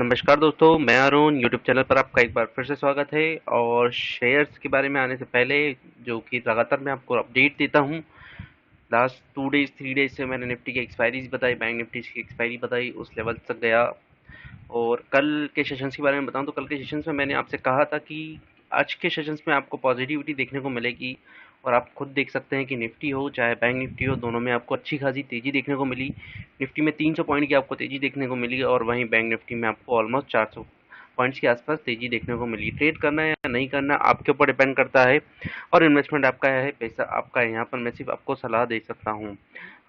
नमस्कार दोस्तों, मैं अरुण यूट्यूब चैनल पर आपका एक बार फिर से स्वागत है। और शेयर्स के बारे में आने से पहले जो कि लगातार मैं आपको अपडेट देता हूं, लास्ट 2 डेज 3 डेज से मैंने निफ्टी की एक्सपायरीज बताई, बैंक निफ्टी की एक्सपायरी बताई, उस लेवल तक गया। और कल के सेशंस के बारे में बताऊं तो कल के सेशंस में मैंने आपसे कहा था कि आज के सेशंस में आपको पॉजिटिविटी देखने को मिलेगी। और आप खुद देख सकते हैं कि निफ्टी हो चाहे बैंक निफ्टी हो, दोनों में आपको अच्छी खासी तेज़ी देखने को मिली। निफ्टी में 300 पॉइंट की आपको तेज़ी देखने को मिली और वहीं बैंक निफ्टी में आपको ऑलमोस्ट 400 पॉइंट्स के आसपास तेज़ी देखने को मिली। ट्रेड करना है या नहीं करना आपके ऊपर डिपेंड करता है, और इन्वेस्टमेंट आपका है, पैसा आपका है। यहाँ पर मैं सिर्फ आपको सलाह दे सकता हूँ।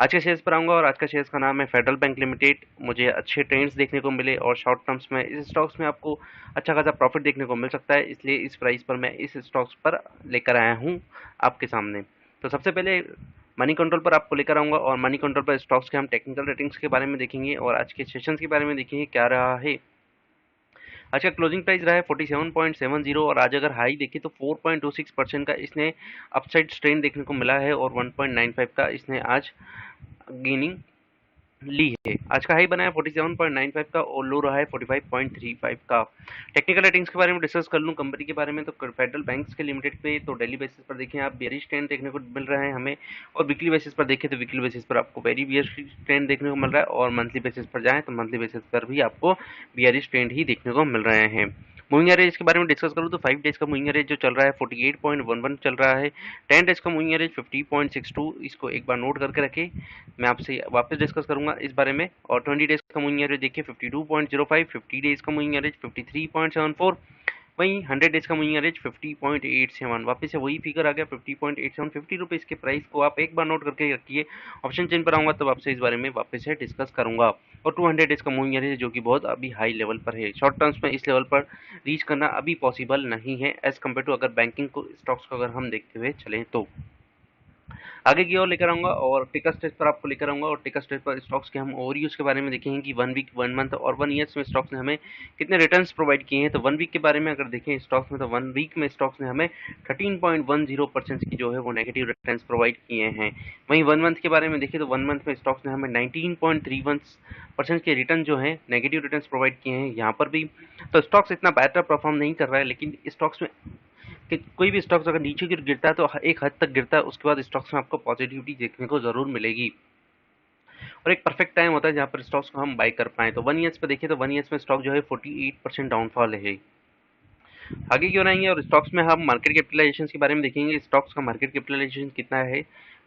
आज के शेयर्स पर आऊँगा और आज का शेयर्स का नाम है फेडरल बैंक लिमिटेड। मुझे अच्छे ट्रेंड्स देखने को मिले और शॉर्ट टर्म्स में इस स्टॉक्स में आपको अच्छा खासा प्रॉफिट देखने को मिल सकता है, इसलिए इस प्राइस पर मैं इस स्टॉक्स पर लेकर आया हूँ आपके सामने। तो सबसे पहले मनी कंट्रोल पर आपको लेकर आऊँगा और मनी कंट्रोल पर स्टॉक्स के हम टेक्निकल रेटिंग्स के बारे में देखेंगे और आज के सेशंस के बारे में देखेंगे क्या रहा है। आज का क्लोजिंग प्राइस रहा है 47.70 और आज अगर हाई देखें तो 4.26% का इसने अपसाइड स्ट्रेन देखने को मिला है और 1.95 का इसने आज गेनिंग ली है। आज का हाई बना है 47.95 का और लो रहा है 45.35 का। टेक्निकल रेटिंग्स के बारे में डिस्कस कर लूँ कंपनी के बारे में, तो फेडरल बैंक्स के लिमिटेड पे तो डेली बेसिस पर देखें आप बेयरिश ट्रेंड देखने को मिल रहा है हमें, और वीकली बेसिस पर देखें तो वीकली बेसिस पर आपको वेरी बियरिश ट्रेंड देखने को मिल रहा है, और मंथली बेसिस पर जाएँ तो मंथली बेसिस पर भी आपको बियरिश ट्रेंड ही देखने को मिल रहे हैं। मूविंग एवरेज के बारे में डिस्कस करूँ तो 5 डेज का मूविंग एवरेज जो चल रहा है 48.11 चल रहा है। 10 डेज का मूविंग एवरेज 50.62, इसको एक बार नोट करके रखें, मैं आपसे वापस डिस्कस करूंगा इस बारे में। और 20 डेज का मूविंग एवरेज देखिए 52.05, 50 डेज का मूविंग एवरेज 53.74, वहीं 100 डेज का मूविंग एवरेज 50.87। वापस से वही फिगर आ गया 50.87। 50 रुपीज़ के प्राइस को आप एक बार नोट करके रखिए। ऑप्शन चेन पर आऊँगा तब आपसे इस बारे में वापस से डिस्कस करूंगा। और 200 डेज का मूविंग एवरेज जो कि बहुत अभी हाई लेवल पर है, शॉर्ट टर्म्स में इस लेवल पर रीच करना अभी पॉसिबल नहीं है एज कम्पेयर टू अगर बैंकिंग को स्टॉक्स को अगर हम देखते हुए चलें तो। आगे की ओर लेकर आऊंगा और टिकर स्टेज पर आपको लेकर आऊंगा और टिकर स्टेज पर स्टॉक्स के हम ओवरव्यूज के बारे में देखेंगे कि 1 वीक 1 मंथ और 1 ईयर्स में स्टॉक्स ने हमें कितने रिटर्न्स प्रोवाइड किए हैं। तो 1 वीक के बारे में अगर देखें स्टॉक्स में, तो 1 वीक में स्टॉक्स ने हमें 13.10% की जो है वो नेगेटिव रिटर्न्स प्रोवाइड किए हैं। वहीं 1 मंथ के बारे में देखें तो 1 मंथ में स्टॉक्स ने हमें 19.31% के रिटर्न जो है नेगेटिव रिटर्न्स प्रोवाइड किए हैं। यहाँ पर भी तो स्टॉक्स इतना बेटर परफॉर्म नहीं कर रहा है, लेकिन स्टॉक्स में कि कोई भी स्टॉक्स अगर नीचे गिरता है तो एक हद तक गिरता है, उसके बाद स्टॉक्स में आपको पॉजिटिविटी देखने को जरूर मिलेगी। और एक परफेक्ट टाइम होता है जहाँ पर स्टॉक्स को हम बाय कर पाएं। तो 1 ईयर्स पे देखिए तो 1 ईयर्स में स्टॉक जो है 48% डाउनफॉल है। आगे क्यों आएंगे और स्टॉक्स में हम मार्केट कैपिटलाइजेशन के बारे में देखेंगे, स्टॉक्स का मार्केट कैपिटलाइजेशन कितना है।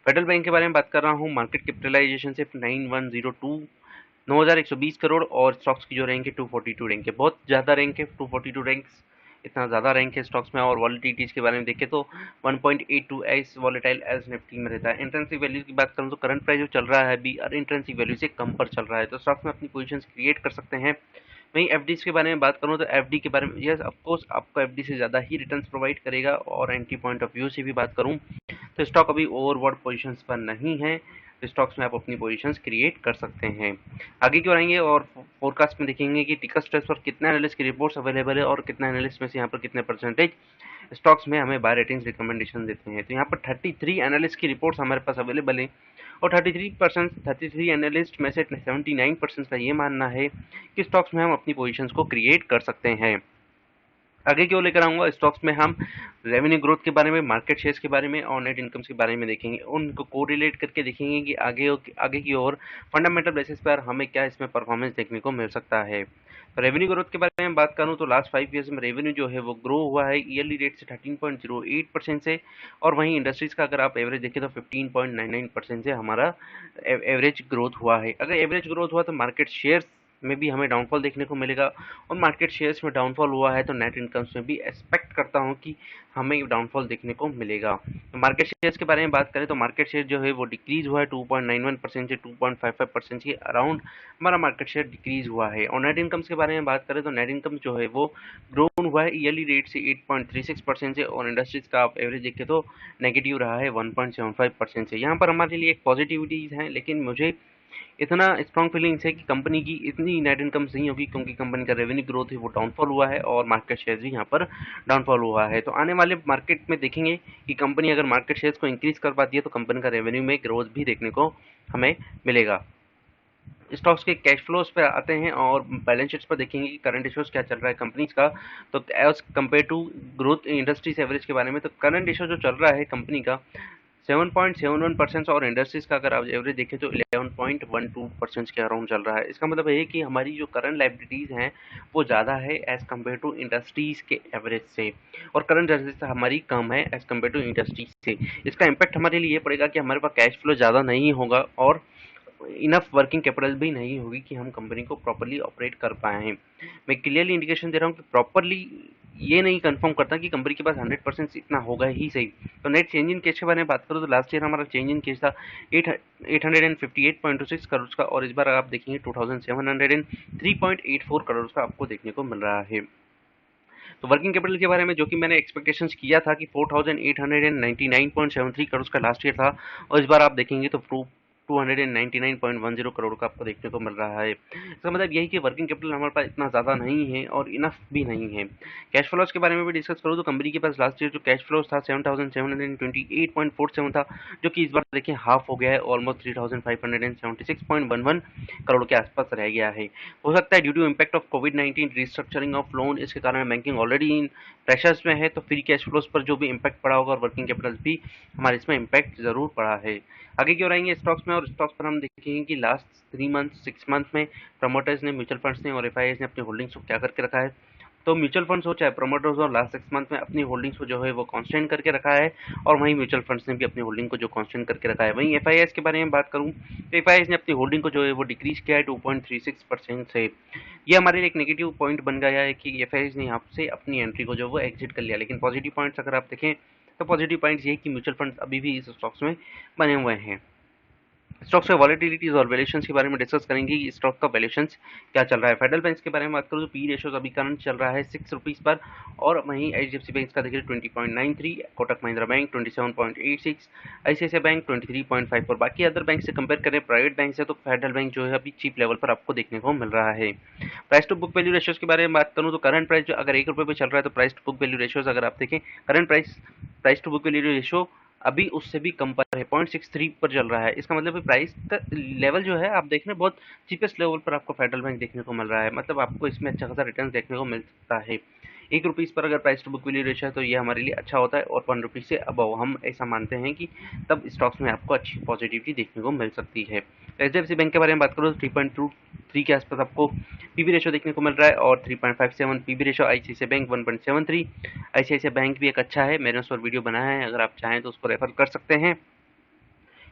फेडरल बैंक के बारे में बात कर रहा हूँ, मार्केट कैपिटलाइजेशन सिर्फ 9120 करोड़, और स्टॉक्स की जो रैंक है 242 रैंक है, बहुत ज़्यादा रैंक है 242 रैंक्स, इतना ज़्यादा रैंक है स्टॉक्स में। और वॉलिटिलिटीज़ के बारे में देखें तो 1.82x वॉलेटाइल एज निफ्टी में रहता है। इंट्रेंसिक वैल्यू की बात करूँ तो करंट प्राइस जो चल रहा है अभी इंट्रेंसिक वैल्यू से कम पर चल रहा है, तो स्टॉक्स में अपनी पोजीशंस क्रिएट कर सकते हैं। वहीं एफडीज के बारे में बात करूँ तो एफडी के बारे में यस ऑफकोर्स आपको एफडी से ज़्यादा ही रिटर्न्स प्रोवाइड करेगा। और एंट्री पॉइंट ऑफ व्यू से भी बात करूँ तो स्टॉक अभी ओवरबॉट पोजीशंस पर नहीं है, तो स्टॉक्स में आप अपनी पोजीशंस क्रिएट कर सकते हैं। आगे क्यों आएंगे और फोरकास्ट में देखेंगे कि टिकर स्ट्रेस पर कितना एनालिस्ट की रिपोर्ट्स अवेलेबल है और कितना एनालिस्ट में से यहाँ पर कितने परसेंटेज स्टॉक्स में हमें बाय रेटिंग्स रिकमेंडेशन देते हैं। तो यहाँ पर 33 एनालिस्ट की रिपोर्ट्स हमारे पास अवेलेबल है और 33 एनालिस्ट में से 79% का ये मानना है कि स्टॉक्स में हम अपनी पोजीशंस को क्रिएट कर सकते हैं। आगे क्यों लेकर आऊँगा, स्टॉक्स में हम रेवेन्यू ग्रोथ के बारे में, मार्केट शेयर्स के बारे में और नेट इनकम्स के बारे में देखेंगे। उनको कोरिलेट करके देखेंगे कि आगे की ओर फंडामेंटल बेसिस पर हमें क्या इसमें परफॉर्मेंस देखने को मिल सकता है। तो रेवेन्यू ग्रोथ के बारे में बात करूं तो लास्ट 5 ईयर्स में रेवेन्यू जो है वो ग्रो हुआ है ईयरली रेट से 13.08% से, और वहीं इंडस्ट्रीज का अगर आप एवरेज देखें तो 15.99% से हमारा एवरेज ग्रोथ हुआ है। अगर एवरेज ग्रोथ हुआ तो मार्केट शेयर्स में भी हमें डाउनफॉल देखने को मिलेगा, और मार्केट शेयर्स में डाउनफॉल हुआ है तो नेट इनकम्स में भी एक्सपेक्ट करता हूं कि हमें डाउनफॉल देखने को मिलेगा। तो मार्केट शेयर्स के बारे में बात करें तो मार्केट शेयर जो है वो डिक्रीज हुआ है 2.91% से 2.55% के अराउंड हमारा मार्केट शेयर डिक्रीज हुआ है। और नेट इनकम्स के बारे में बात करें तो नेट इनकम जो है वो ग्रोन हुआ है ईयरली रेट से 8.36% से, और इंडस्ट्रीज का आप एवरेज देखें तो नेगेटिव रहा है 1.75% से। यहाँ पर हमारे लिए एक पॉजिटिविटीज है, लेकिन मुझे इतना स्ट्रॉन्ग फीलिंग्स है कि कंपनी की इतनी नेट इनकम नहीं होगी, क्योंकि कंपनी का रेवेन्यू ग्रोथ है वो डाउनफॉल हुआ है और मार्केट शेयर भी यहाँ पर डाउनफॉल हुआ है। तो आने वाले मार्केट में देखेंगे कि कंपनी अगर मार्केट शेयर्स को इंक्रीज कर पाती है तो कंपनी का रेवेन्यू में ग्रोथ भी देखने को हमें मिलेगा। स्टॉक्स के कैश फ्लोज पे आते हैं और बैलेंस शीट्स पर देखेंगे कि करंट रेशियोज क्या चल रहा है कंपनीज का। तो as compare to growth industries average के बारे में, तो करंट रेशियो जो चल रहा है कंपनी का 7.71% और इंडस्ट्रीज का अगर आप एवरेज देखें तो 11.12% के अराउंड चल रहा है। इसका मतलब है कि हमारी जो करंट लाइबिलिटीज़ हैं वो ज़्यादा है एज़ कम्पेयर टू इंडस्ट्रीज़ के एवरेज से, और करंट एसेट्स हमारी कम है एज़ कम्पेयर टू इंडस्ट्रीज से। इसका इम्पैक्ट हमारे लिए ये पड़ेगा कि हमारे पास कैश फ्लो ज़्यादा नहीं होगा और इनफ वर्किंग कैपिटल भी नहीं होगी कि हम कंपनी को प्रॉपर्ली ऑपरेट कर पाएँ। मैं क्लियरली इंडिकेशन दे रहा हूँ कि प्रॉपर्ली ये नहीं कंफर्म करता कि कंपनी के पास 100% इतना होगा ही सही। तो नेट चेंज इन कैश के बारे में बात करूँ तो लास्ट ईयर हमारा चेंज इन कैश था 858.26 करोड़ का, और इस बार आप देखेंगे 2703.84 करोड़ का आपको देखने को मिल रहा है। तो वर्किंग कैपिटल के बारे में जो कि मैंने एक्सपेक्टेशंस किया था कि 4899.73 करोड़ का लास्ट ईयर था, और इस बार आप देखेंगे तो 299.10 करोड़ का आपको देखने को मिल रहा है। इसका मतलब यही कि वर्किंग कैपिटल हमारे पास इतना ज़्यादा नहीं है और इनफ भी नहीं है। कैश फ्लोज के बारे में भी डिस्कस करूँ तो कंपनी के पास लास्ट ईयर जो कैश फ्लोज था 7728.47 था, जो कि इस बार देखिए हाफ हो गया है, ऑलमोस्ट 3576.11 करोड़ के आसपास रह गया है। हो सकता है ड्यू टू इम्पैक्ट ऑफ कोविड-19 रिस्ट्रक्चरिंग ऑफ लोन, इसके कारण बैंकिंग ऑलरेडी इन प्रेशर्स में है, तो फ्री कैश फ्लोज पर जो भी इम्पैक्ट पड़ा होगा और वर्किंग कैपिटल भी हमारे इसमें इम्पैक्ट जरूर पड़ा है। आगे की ओर आएंगे स्टॉक्स में, और स्टॉक्स पर हम देखेंगे कि लास्ट 3 मंथ 6 मंथ में प्रमोटर्स ने, म्यूचुअल फंड्स ने और एफआईआईज ने अपनी होल्डिंग्स को क्या करके रखा है। तो म्यूचुअल फंड्स हो चाहे प्रमोटर्स हो, लास्ट 6 मंथ में अपनी होल्डिंग्स को जो है वो कांस्टेंट करके रखा है, और वहीं म्यूचुअल फंड्स ने भी अपनी होल्डिंग को जो कांस्टेंट करके रखा है। वहीं एफआईआईज के बारे में बात करूं तो एफआईआईज ने अपनी होल्डिंग को जो है वो डिक्रीज किया है 2.36% से। ये हमारे लिए एक नेगेटिव पॉइंट बन गया है कि एफआईआईज ने यहाँ से अपनी एंट्री को जो वो एग्जिट कर लिया। लेकिन पॉजिटिव पॉइंट्स अगर आप देखें तो पॉजिटिव पॉइंट्स ये कि म्यूचुअल फंड्स अभी भी इस स्टॉक्स में बने हुए हैं। स्टॉक्स के वॉलेटिलिटीज और वैल्यूएशंस के बारे में डिस्कस करेंगे कि स्टॉक का वैल्यूएशंस क्या चल रहा है। फेडरल बैंक के बारे में बात करूँ तो पी रेशियोज अभी करंट चल रहा है 6 रुपीज़ पर, और वहीं एचडीएफसी बैंक का देखिए 20.93, Kotak Mahindra bank 27.86, ICICI bank 23.5 पर। बाकी अदर बैंक से कंपेयर करें प्राइवेट बैंक से तो फेडरल बैंक जो है अभी चीप लेवल पर आपको देखने को मिल रहा है। Price to book value ratios के बारे में बात करूँ तो करंट प्राइस जो अगर 1 रुपये पर चल रहा है तो price to book value ratios अगर आप देखें current price to book value ratio अभी उससे भी कम पर है, 0.63 पर चल रहा है। इसका मतलब प्राइस का लेवल जो है आप देख रहे हैं बहुत चीपेस्ट लेवल पर आपको फेडरल बैंक देखने को मिल रहा है। मतलब आपको इसमें अच्छा खासा रिटर्न देखने को मिल सकता है। 1 रुपीज़ पर अगर price to book value ratio है तो ये हमारे लिए अच्छा होता है, और 1 रुपीज़ से अबव हम ऐसा मानते हैं कि तब स्टॉक्स में आपको अच्छी पॉजिटिविटी देखने को मिल सकती है। एचडीएफसी बैंक के बारे में बात करूँ तो 3.23 के आसपास आपको पीबी रेशियो देखने को मिल रहा है, और 3.57 PB ratio. ICICI bank 1.73। ICICI bank भी एक अच्छा है, मैंने उस पर वीडियो बनाया है, अगर आप चाहें तो उसको रेफर कर सकते हैं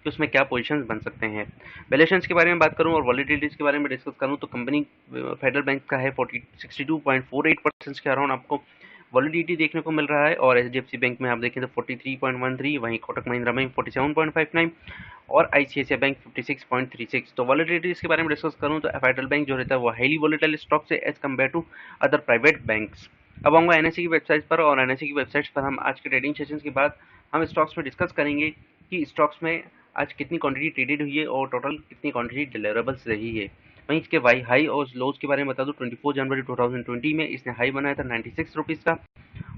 कि उसमें क्या पोजीशंस बन सकते हैं। वैल्यूएशंस के बारे में बात करूं और वॉलेटिलिटीज के बारे में डिस्कस करूं तो कंपनी फेडरल बैंक का है 62.48% के अराउंड आपको वॉलिडिटी देखने को मिल रहा है, और एचडीएफसी बैंक में आप देखें तो 43.13, वहीं कोटक महिंद्रा बैंक 47.59 और आईसीआईसीआई बैंक 56.36। तो वॉलिडिटीज के बारे में डिस्कस करूं तो फेडरल बैंक जो रहता है वो हाईली वॉलेटाइल स्टॉक से as compare to other private banks. अब आऊँगा एनएसई की वेबसाइट पर, और एनएसई की वेबसाइट्स पर हम आज के ट्रेडिंग सेशंस के बाद हम स्टॉक्स में डिस्कस करेंगे कि स्टॉक्स में आज कितनी क्वांटिटी ट्रेडेड हुई है और टोटल कितनी क्वांटिटी डिलीवरेबल्स रही है। वहीं इसके हाई और लोज के बारे में बता दूं, 24 जनवरी 2020 में इसने हाई बनाया था 96 रुपीज़ का,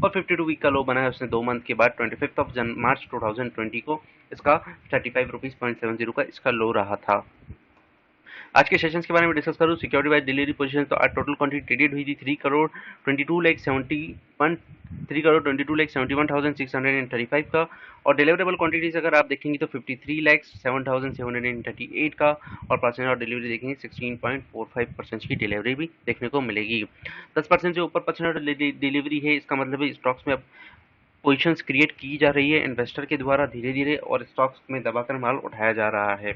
और 52 वीक का लो बनाया उसने 2 मंथ के बाद 25 मार्च 2020 को इसका 35 रुपीज़ 0.70 का इसका लो रहा था। आज के सेशंस के बारे में डिस्कस करूँ सिक्योरिटी वाइज डिलीवरी पोजीशन, तो आज टोटल क्वांटिटी ट्रेडेड हुई थी 3,22,71,635 का, और डिलीवरेबल क्वांटिटीज अगर आप देखेंगे तो 53,07,738 का, और परसेंट ऑफ डिलीवरी देखेंगे 16.45% की डिलीवरी भी देखने को मिलेगी। 10% से ऊपर परसेंट डिलीवरी है, इसका मतलब है स्टॉक्स में अब पोजीशंस क्रिएट की जा रही है इन्वेस्टर के द्वारा धीरे धीरे, और स्टॉक्स में दबाकर माल उठाया जा रहा है।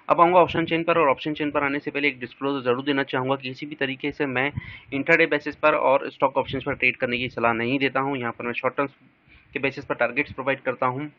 अब आऊँगा ऑप्शन चेन पर, और ऑप्शन चेन पर आने से पहले एक डिस्क्लोजर जरूर देना चाहूँगा कि किसी भी तरीके से मैं इंट्राडे बेसिस पर और स्टॉक ऑप्शंस पर ट्रेड करने की सलाह नहीं देता हूँ। यहाँ पर मैं शॉर्ट टर्म के बेसिस पर टारगेट्स प्रोवाइड करता हूँ,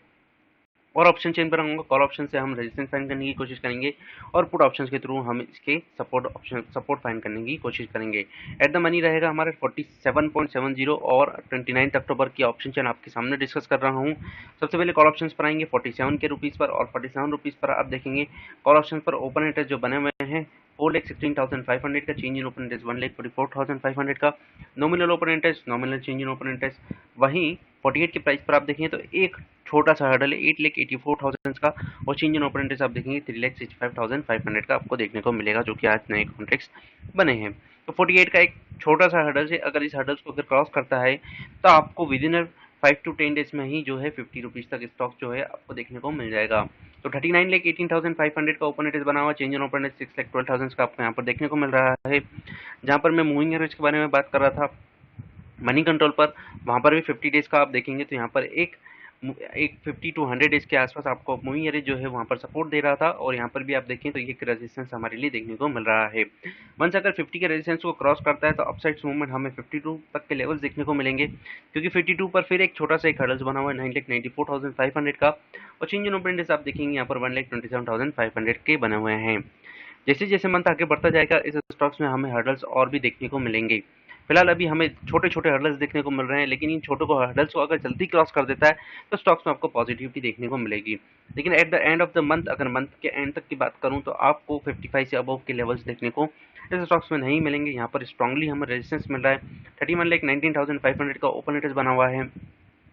और ऑप्शन चेन पर आऊँगा कॉल ऑप्शन से हम रेजिस्टेंस फाइंड करने की कोशिश करेंगे, और पुट ऑप्शन के थ्रू हम इसके सपोर्ट फाइंड करने की कोशिश करेंगे। एट द मनी रहेगा हमारे 47.70 और 29 अक्टूबर की ऑप्शन चेन आपके सामने डिस्कस कर रहा हूँ। सबसे पहले कॉल ऑप्शन पर आएंगे 47 के रुपीज़ पर, और 47 रुपीज़ पर आप देखेंगे कॉल ऑप्शन पर ओपन इंटरेस्ट जो बने हुए हैं 4,16,500 का, चेंज इन ओपन इंटरेस्ट 1,44,500 का, nominal open interest, nominal change in open interest. वहीं 48 के प्राइस पर आप देखेंगे तो एक छोटा सा हर्डल है 8,84,000 का, और चेंज इन ओपन इंटरेस्ट आप देखेंगे 3,65,500 का आपको देखने को मिलेगा, जो कि आज नए कॉन्ट्रैक्ट्स बने हैं। तो 48 का एक छोटा सा हर्डल है, अगर इस हर्डल्स को अगर क्रॉस करता है तो आपको विद इन 5 to 10 डेज में ही जो है 50 रुपीज़ तक स्टॉक जो है आपको देखने को मिल जाएगा। तो 39,18,500 का ओपन इंटरेस्ट बना हुआ, चेंज इन ओपन इंटरेस्ट 6,12,000 का आपको यहाँ पर देखने को मिल रहा है। जहाँ पर मैं मूविंग एवरेज के बारे में बात कर रहा था मनी कंट्रोल पर, वहाँ पर भी 50 डेज का आप देखेंगे तो यहाँ पर एक 50 to 100 डेज के आसपास आपको मूविंग एवरेज जो है वहाँ पर सपोर्ट दे रहा था, और यहाँ पर भी आप देखें तो ये रेजिस्टेंस हमारे लिए देखने को मिल रहा है। वंस अगर 50 के रेजिस्टेंस को क्रॉस करता है तो अपसाइड मूवमेंट हमें 52 तक के लेवल्स देखने को मिलेंगे, क्योंकि 52 पर फिर एक छोटा सा एक हर्डल्स बना हुआ है 9,94,500 का, और चेंज इन ओपन इंटरेस्ट आप देखेंगे यहाँ पर 1,27,500 के बने हुए हैं। जैसे जैसे मंथ आगे बढ़ता जाएगा इस स्टॉक्स में हमें हर्डल्स और भी देखने को मिलेंगे। फिलहाल अभी हमें छोटे छोटे हर्डल्स देखने को मिल रहे हैं, लेकिन इन छोटे को हर्डल्स को अगर जल्दी क्रॉस कर देता है तो स्टॉक्स में आपको पॉजिटिविटी देखने को मिलेगी। लेकिन at the end of the month, अगर मंथ के एंड तक की बात करूं तो आपको 55 से अबव के लेवल्स देखने को इस स्टॉक्स में नहीं मिलेंगे। यहाँ पर स्ट्रांगली हमें रेजिस्टेंस मिल रहा है। 31,19,500 का ओपन इंटरेस्ट बना हुआ है,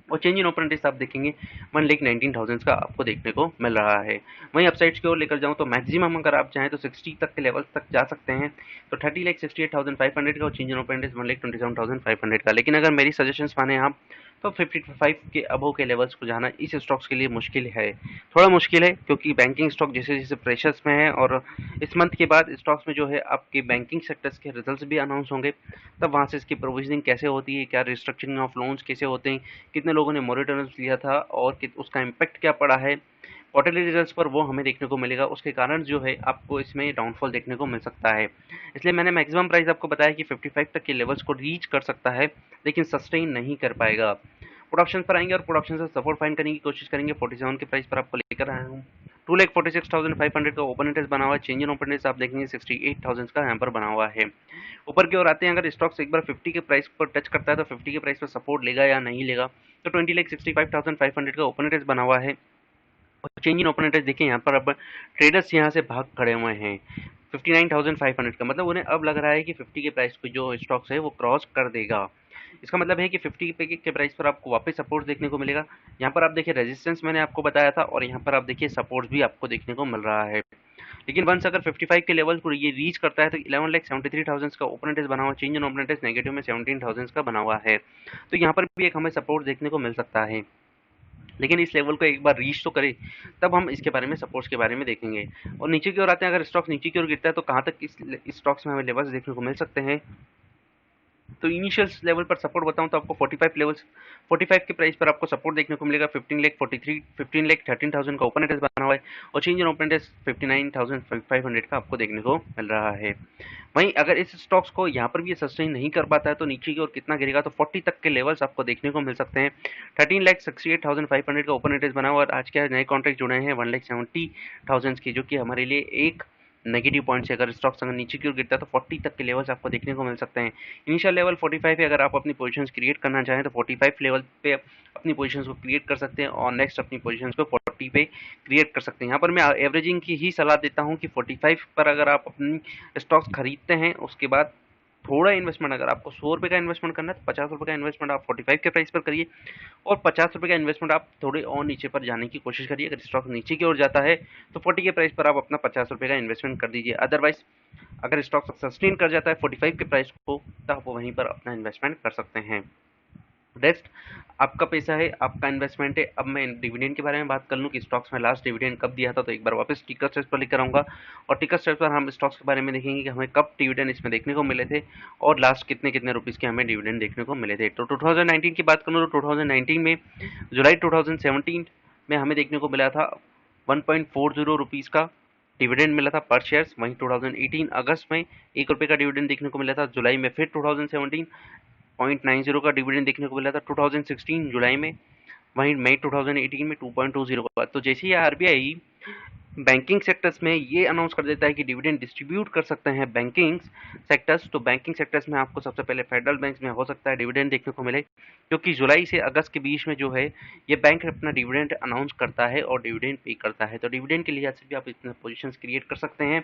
और चेंज इन ओपन इंटरेस्ट आप देखेंगे 1,19,000 का आपको देखने को मिल रहा है। वहीं अपसाइड्स की ओर लेकर जाऊं तो मैक्सिमम अगर आप चाहें तो 60 तक के लेवल्स तक जा सकते हैं, तो 30,68,500 का, और चेंज इन ओपन इंटरेस्ट 1,27,500 का। लेकिन अगर मेरी सजेशंस माने आप तो 55 के अबव के लेवल्स को जाना इस स्टॉक्स के लिए मुश्किल है, थोड़ा मुश्किल है, क्योंकि बैंकिंग स्टॉक जैसे जैसे प्रेशर्स में है, और इस मंथ के बाद स्टॉक्स में जो है आपके बैंकिंग सेक्टर्स के रिजल्ट्स भी अनाउंस होंगे, तब वहाँ से इसकी प्रोविजनिंग कैसे होती है, क्या रिस्ट्रक्चरिंग ऑफ लोन्स कैसे होते हैं, कितने लोगों ने मोरेटोरियम्स लिया था और उसका इम्पैक्ट क्या पड़ा है क्वार्टरली रिजल्ट्स पर, वो हमें देखने को मिलेगा। उसके कारण जो है आपको इसमें डाउनफॉल देखने को मिल सकता है। इसलिए मैंने मैक्सिमम प्राइस आपको बताया कि 55 तक के लेवल्स को रीच कर सकता है, लेकिन सस्टेन नहीं कर पाएगा। पुट ऑप्शन पर आएंगे और पुट ऑप्शन से सपोर्ट फाइंड करने की कोशिश करेंगे। 47 के प्राइस पर आपको लेकर आया हूँ। 2,46,500 का ओपन इंटरेस्ट बना हुआ है, चेंज इन ओपन इंटरेस्ट आप देखेंगे 68,000 का यहाँ पर बना हुआ है। ऊपर की ओर आते हैं, अगर स्टॉक्स एक बार 50 के प्राइस पर टच करता है तो 50 के प्राइस पर सपोर्ट लेगा या नहीं लेगा। तो 20,65,500 का ओपन इंटरेस्ट बना हुआ है, और चेंज इन ओपन इंटरेस्ट देखिए यहाँ पर अब ट्रेडर्स यहाँ से भाग खड़े हुए हैं 59,500 का, मतलब उन्हें अब लग रहा है कि 50 के प्राइस पे जो स्टॉक्स है वो क्रॉस कर देगा। इसका मतलब है कि 50 के प्राइस पर आपको वापस सपोर्ट देखने को मिलेगा। यहाँ पर आप देखिए रेजिस्टेंस मैंने आपको बताया था, और यहाँ पर आप देखिए सपोर्ट भी आपको देखने को मिल रहा है। लेकिन वंस अगर 55 के लेवल को ये रीच करता है तो 11,73,000 का ओपन इंटरेस्ट बना हुआ, change in open interest negative में 17,000 का बना हुआ है। तो यहाँ पर भी एक हमें सपोर्ट देखने को मिल सकता है, लेकिन इस लेवल को एक बार रीच तो करे तब हम इसके बारे में सपोर्ट्स के बारे में देखेंगे। और नीचे की ओर आते हैं, अगर स्टॉक्स नीचे की ओर गिरता है तो कहाँ तक इस स्टॉक्स में हमें लेवल्स देखने को मिल सकते हैं। तो इनिशियल लेवल पर सपोर्ट बताऊं तो आपको 45 के प्राइस पर आपको सपोर्ट देखने को मिलेगा। 15,13,000 का ओपन इंटरेस्ट बना हुआ है, और चेंज इन ओपन इंटरेस्ट 59,500 का आपको देखने को मिल रहा है। वहीं अगर इस स्टॉक्स को यहाँ पर भी ये सस्टेन नहीं कर पाता है तो नीचे की ओर कितना गिरेगा, तो 40 तक के लेवल्स आपको देखने को मिल सकते हैं। 13,68,500 का ओपन इंटरेस्ट बना हुआ है, और आज के नए कॉन्ट्रैक्ट जुड़े हैं 1,70,000 की, जो कि हमारे लिए एक नेगेटिव पॉइंट से अगर स्टॉक्स अगर नीचे की ओर गिरता है तो 40 तक के लेवल्स आपको देखने को मिल सकते हैं। इनिशियल लेवल 45 है, अगर आप अपनी पोजीशंस क्रिएट करना चाहें तो 45 लेवल पे अपनी पोजीशंस को क्रिएट कर सकते हैं, और नेक्स्ट अपनी पोजीशंस को 40 पे क्रिएट कर सकते हैं। यहाँ पर मैं एवरेजिंग की ही सलाह देता हूँ कि 45 पर अगर आप अपनी स्टॉक्स खरीदते हैं, उसके बाद थोड़ा इन्वेस्टमेंट, अगर आपको 100 रुपये का इन्वेस्टमेंट करना है तो 50 रुपये का इन्वेस्टमेंट आप 45 के प्राइस पर करिए, और 50 रुपये का इन्वेस्टमेंट आप थोड़े और नीचे पर जाने की कोशिश करिए। अगर स्टॉक नीचे की ओर जाता है तो 40 के प्राइस पर आप अपना 50 रुपये का इन्वेस्टमेंट कर दीजिए। अदरवाइज अगर स्टॉक सस्टेन कर जाता है 45 के प्राइस को, तो आप वहीं पर अपना इन्वेस्टमेंट कर सकते हैं। नेक्स्ट, आपका पैसा है, आपका इन्वेस्टमेंट है। अब मैं डिविडेंड के बारे में बात कर लूँ कि स्टॉक्स में लास्ट डिविडेंड कब दिया था, तो एक बार वापस टिकर स्टेज पर लेकर आऊँगा, और टिकर स्टेज पर हम स्टॉक्स के बारे में देखेंगे कि हमें कब डिविडेंड इसमें देखने को मिले थे, और लास्ट कितने कितने रुपीज़ के हमें डिविडेंड देखने को मिले थे। तो 2019 की बात करूँ तो 2019 में जुलाई 2017 में हमें देखने को मिला था 1.40 रुपीज़ का डिविडेंड मिला था पर शेयर्स। वहीं 2018 अगस्त में 1 रुपये का डिविडेंड देखने को मिला था। जुलाई में फिर 2017 0.90 का डिविडेंड देखने को मिला था 2016 जुलाई में। वहीं मई 2018 में 2.20 का। तो जैसे ही आरबीआई बैंकिंग सेक्टर्स में ये अनाउंस कर देता है कि डिविडेंड डिस्ट्रीब्यूट कर सकते हैं बैंकिंग सेक्टर्स, तो बैंकिंग सेक्टर्स में आपको सबसे पहले फेडरल बैंक में हो सकता है डिविडेंड देखने को मिले, क्योंकि जुलाई से अगस्त के बीच में जो है ये बैंक अपना डिविडेंड अनाउंस करता है और डिविडेंड पे करता है। तो डिविडेंड के लिहाज से भी आप इतने पोजीशंस क्रिएट कर सकते हैं,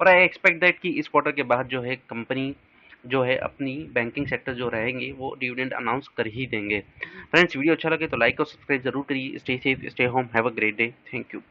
और आई एक्सपेक्ट दैट कि इस क्वार्टर के बाद जो है कंपनी जो है अपनी बैंकिंग सेक्टर जो रहेंगे वो डिविडेंड अनाउंस कर ही देंगे। फ्रेंड्स वीडियो अच्छा लगे तो लाइक और सब्सक्राइब जरूर करिए। Stay safe, stay home, have a great day. Thank you.